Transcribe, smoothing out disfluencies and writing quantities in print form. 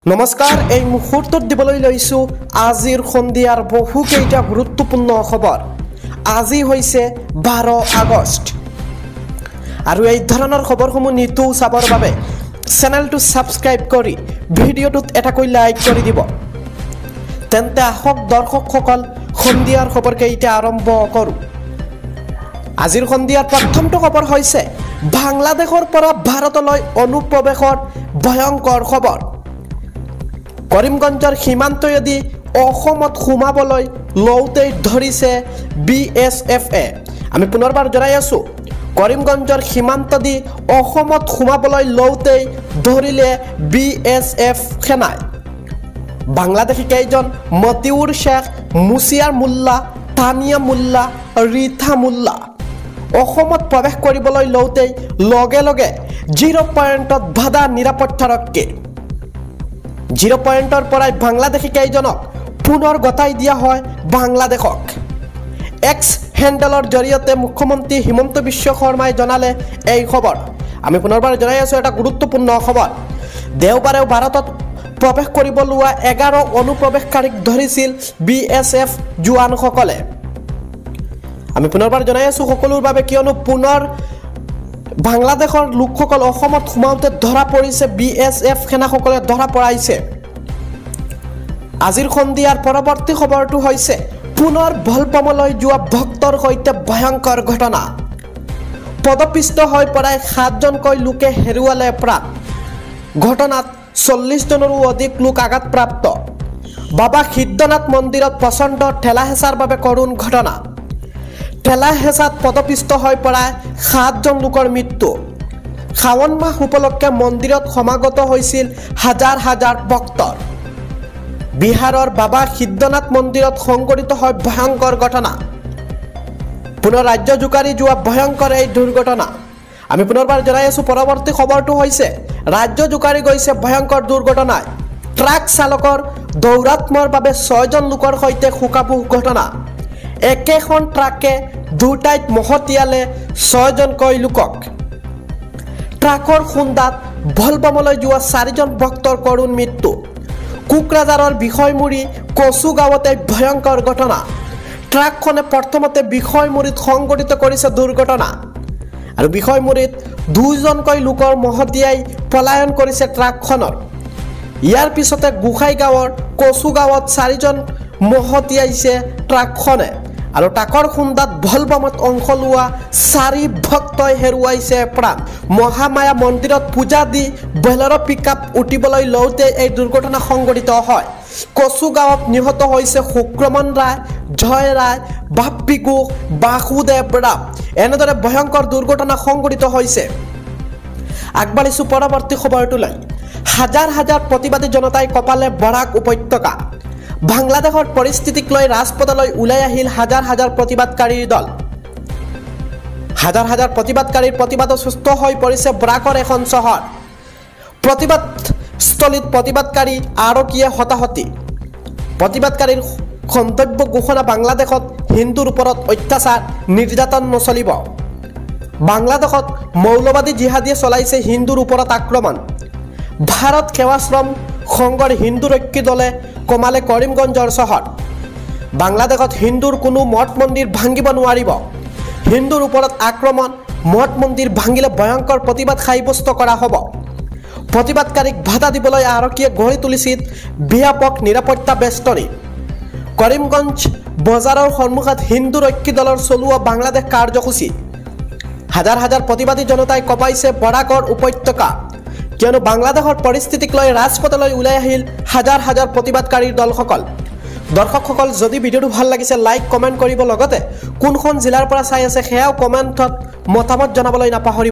নমস্কাৰ এই মুহূৰ্তত দিবলৈ লৈছো আজিৰ সন্ধিয়াৰ বহুকেইটা গুৰুত্বপূৰ্ণ খবৰ। আজি হৈছে 12 আগষ্ট আৰু এই ধৰণৰ খবৰসমূহ নিতৌ চাবৰ বাবে চেনেলটো সাবস্ক্ৰাইব কৰি ভিডিঅ'টোত এটাকৈ লাইক কৰি দিব। তেন্তে আহক দৰ্শকসকল সন্ধিয়াৰ খবৰকেইটা আৰম্ভ কৰোঁ। আজিৰ সন্ধিয়াৰ প্ৰথমটো খবৰ হৈছে বাংলাদেশৰ পৰা ভাৰতলৈ অনুপ্ৰৱেশৰ ভয়ংকৰ খবৰ। কৰিমগঞ্জৰ সীমান্তয়েদি অসমত সোমাবলৈ লওঁতেই ধৰিছে BSFে। আমি পুনৰবাৰ জনাই আছো কৰিমগঞ্জৰ সীমান্ত দি অসমত সোমাবলৈ লওঁতেই ধৰিলে BSF সেনাই। বাংলাদেশী কেইজন মতিউৰ শেখ, মুছিয়াৰ মোল্লা, তানিয়া মোল্লা, ৰিথা মোল্লা অসমত প্ৰৱেশ কৰিবলৈ লওঁতেই লগে লগে 0 পইণ্টত বাধা নিৰাপত্তাৰক্ষী। 0 পইণ্টৰ পৰাই বাংলাদেশী কেইজনক পুনৰ গতাই দিয়া হয় বাংলাদেশক। এক্স হেণ্ডেলৰ জৰিয়তে মুখ্যমন্ত্ৰী হিমন্ত বিশ্ব শৰ্মাই জনালে এই খবৰ। আমি পুনৰবাৰ জনাই আছো এটা গুৰুত্বপূৰ্ণ খবৰ। দেওবাৰেও ভাৰতত প্ৰৱেশ কৰিব লোৱা 11 অনুপ্ৰৱেশকাৰীক ধৰিছিল BSF জোৱানসকলে। আমি পুনৰবাৰ জনাই আছো সকলোৰ বাবে, কিয়নো পুনৰ বাংলাদেশৰ লোকসকল অসমত সোমাওঁতে ধৰা পৰিছে BSF সেনাসকলে ধৰা পৰাইছে। আজিৰ সন্ধিয়াৰ পৰৱৰ্তী খবৰটো হৈছে পুনৰ বলবমলৈ যোৱা ভক্তৰ সৈতে ভয়ংকৰ ঘটনা। পদপিষ্ট হৈ পৰাই 7জনকৈ লোকে হেৰুৱালে প্ৰাণ। ঘটনাত 40জনৰো অধিক লোক আঘাতপ্ৰাপ্ত। বাবা সিদ্ধনাথ মন্দিৰত প্ৰচণ্ড ঠেলা হেঁচাৰ বাবে কৰোণ ঘটনা। ঠেলা হেঁচাত পদপিষ্ট হৈ পৰাই 7জন লোকৰ মৃত্যু। শাওণ মাহ উপলক্ষে মন্দিৰত সমাগত হৈছিল হাজাৰ হাজাৰ ভক্তৰ। বিহাৰৰ বাবা সিদ্ধনাথ মন্দিৰত সংঘটিত হয় ভয়ংকৰ ঘটনা। পুনৰ ৰাজ্য জোকাৰি যোৱা ভয়ংকৰ এই দুৰ্ঘটনা। আমি পুনৰবাৰ জনাই আছো পৰৱৰ্তী খবৰটো হৈছে ৰাজ্য জোকাৰি গৈছে ভয়ংকৰ দুৰ্ঘটনাই। ট্ৰাক চালকৰ দৌৰাত্মৰ বাবে 6জন লোকৰ সৈতে শোকাবহ ঘটনা। একেখন ট্ৰাকে দুটাইত মহতিয়ালে 6জনকৈ লোকক। ট্ৰাকৰ খুন্দাত বলবমলৈ যোৱা 4জন ভক্তৰ কৰোণ মৃত্যু। কোকৰাঝাৰৰ বিষয়মুৰি কচু গাঁৱতে ভয়ংকৰ ঘটনা। ট্ৰাকখনে প্ৰথমতে বিষয়মুৰিত সংঘটিত কৰিছে দুৰ্ঘটনা আৰু বিষয়মুৰিত 2জনকৈ লোকৰ মহতিয়াই পলায়ন কৰিছে ট্ৰাকখনৰ। ইয়াৰ পিছতে গোসাইগাঁৱৰ কচু গাঁৱত 4জন মহতিয়াইছে ট্ৰাকখনে আৰু ট্ৰাকৰ খুন্দাত বলবমত অংশ লোৱা 4 ভক্তই হেৰুৱাইছে প্ৰাণ। মহামায়া মন্দিৰত পূজা দি বলেৰো পিকআপ উঠিবলৈ লওঁতে এই দুৰ্ঘটনা সংঘটিত হয়। কচু গাঁৱত নিহত হৈছে শুক্ৰমন ৰায়, জয় ৰায়, বাপ্পী গোক, বাসুদেৱ ৰাম। এনেদৰে ভয়ংকৰ দুৰ্ঘটনা সংঘটিত হৈছে। আগবাঢ়িছো পৰৱৰ্তী খবৰটোলৈ। হাজাৰ হাজাৰ প্ৰতিবাদী জনতাই কপালে বৰাক উপত্যকা। বাংলাদেশৰ পৰিস্থিতিক লৈ ৰাজপথলৈ ওলাই আহিল হাজাৰ হাজাৰ প্ৰতিবাদকাৰীৰ দল। হাজাৰ হাজাৰ প্ৰতিবাদকাৰীৰ প্ৰতিবাদত সুস্থ হৈ পৰিছে বৰাকৰ এখন চহৰ। প্ৰতিবাদস্থলীত প্ৰতিবাদকাৰী আৰক্ষীয়ে হতাহতি। প্ৰতিবাদকাৰীৰ গন্তব্য ঘোষণা বাংলাদেশত হিন্দুৰ ওপৰত অত্যাচাৰ নিৰ্যাতন নচলিব। বাংলাদেশত মৌলবাদী জিহাদীয়ে চলাইছে হিন্দুৰ ওপৰত আক্ৰমণ। ভাৰত সেৱাশ্ৰম সংঘৰ হিন্দু ৰক্ষী দলে কমালে কৰিমগঞ্জৰ চহৰ। বাংলাদেশত হিন্দুৰ কোনো মঠ মন্দিৰ ভাঙিব নোৱাৰিব। হিন্দুৰ ওপৰত আক্ৰমণ, মঠ মন্দিৰ ভাঙিলে ভয়ংকৰ প্ৰতিবাদ সাব্যস্ত কৰা হ'ব। প্ৰতিবাদকাৰীক বাধা দিবলৈ আৰক্ষীয়ে গঢ়ি তুলিছিল ব্যাপক নিৰাপত্তা বেষ্টনী। কৰিমগঞ্জ বজাৰৰ সন্মুখত হিন্দু ৰক্ষী দলৰ চলোৱা বাংলাদেশ কাৰ্যসূচী। হাজাৰ হাজাৰ প্ৰতিবাদী জনতাই কঁপাইছে বৰাকৰ উপত্যকা, কিয়নো বাংলাদেশৰ পৰিস্থিতিক লৈ ৰাজপথলৈ ওলাই আহিল হাজাৰ হাজাৰ প্ৰতিবাদকাৰীৰ দলসকল। দৰ্শকসকল, যদি ভিডিঅ'টো ভাল লাগিছে লাইক কমেণ্ট কৰিব, লগতে কোনখন জিলাৰ পৰা চাই আছে সেয়াও কমেণ্টত মতামত জনাবলৈ নাপাহৰিব।